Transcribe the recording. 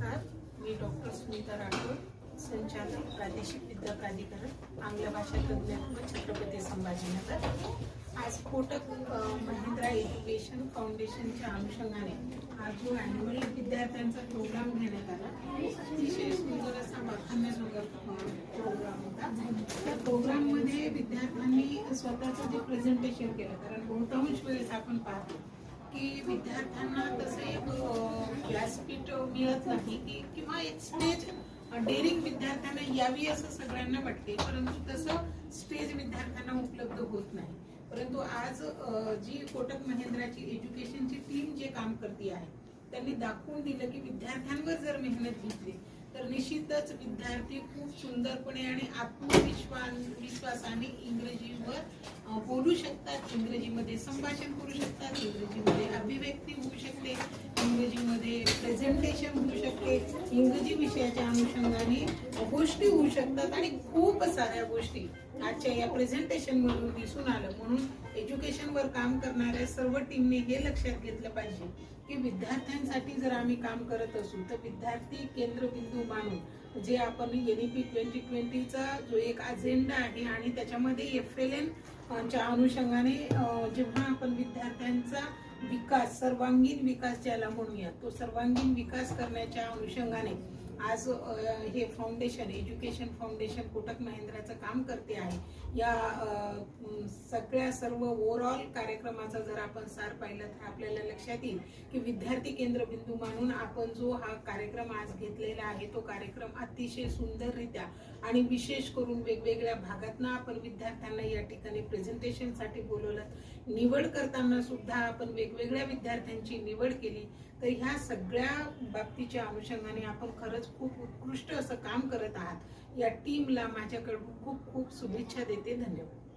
नमस्कार, मी डॉक्टर सुनीता राठोड, संचालक प्रादेशिक विद्या प्राधिकरण आंग्ल भाषा तज्ञ छत्रपती संभाजीनगर। आज कोटक महिंद्रा एज्युकेशन फाउंडेशनच्या अनुषंगाने आज जो ॲन्युअल विद्यार्थ्यांचा प्रोग्राम घेण्यात आला, अतिशय सुंदर असा वाखाणण्याजोगा प्रोग्राम होता। त्या प्रोग्राममध्ये विद्यार्थ्यांनी स्वतःचं जे प्रेझेंटेशन केलं, कारण बहुतांश वेळेस आपण पाहतो की विद्यार्थ्यांना तसे व्यासपीठ मिळत नाही किंवा एक स्टेज डेअरिंग विद्यार्थ्यांना यावी असं सगळ्यांना वाटते, परंतु तसं स्टेज विद्यार्थ्यांना उपलब्ध होत नाही। परंतु आज जी कोटक महिंद्राची एज्युकेशनची टीम जे काम करते आहे त्यांनी दाखवून दिलं की विद्यार्थ्यांवर जर मेहनत घेतली तर निश्चितच विद्यार्थी खूप सुंदरपणे आणि आत्मविश्वासाने इंग्रजीवर बोलू शकतात, इंग्रजीमध्ये संभाषण करू शकतात, इंग्रजीमध्ये अभिव्यक्ती होऊ शकते, इंग्रजीमध्ये प्रेझेंटेशन होऊ शकते, इंग्रजी विषयाच्या अनुषंगाने गोष्टी होऊ शकतात आणि खूप साऱ्या गोष्टी आजच्या या प्रेझेंटेशन मधून दिसून आलं। म्हणून एज्युकेशनवर काम करणाऱ्या सर्व टीमने हे लक्षात घेतलं पाहिजे की विद्यार्थ्यांसाठी जर आम्ही काम करत असू तर विद्यार्थी केंद्रबिंदू मानून जे आपण NEP 2020चा जो एक अजेंडा आहे आणि त्याच्यामध्ये FLN च्या अनुषंगाने जेव्हा आपण विद्यार्थ्यांचा विकास, सर्वांगीण विकास ज्याला म्हणूया, तो सर्वांगीण विकास करण्याच्या अनुषंगाने आज हे फाउंडेशन, एज्युकेशन फाउंडेशन कोटक महिंद्राचं काम करते आहे। या सगळ्या सर्व ओव्हरऑल कार्यक्रमाचा जर आपण सार पाहिलं तर आपल्याला लक्षात येईल की विद्यार्थी केंद्रबिंदू मानून आपण जो हा कार्यक्रम आज घेतलेला आहे तो कार्यक्रम अतिशय सुंदररित्या आणि विशेष करून वेगवेगळ्या भागातनं आपण विद्यार्थ्यांना या ठिकाणी प्रेझेंटेशनसाठी बोलवलं। निवड करताना सुद्धा आपण वेगवेगळ्या विद्यार्थ्यांची निवड केली। तर ह्या सगळ्या बाबतीच्या अनुषंगाने आपण खरंच खूप उत्कृष्ट असं काम करत आहात। या टीमला माझ्याकडून खूप खूप शुभेच्छा देते। धन्यवाद।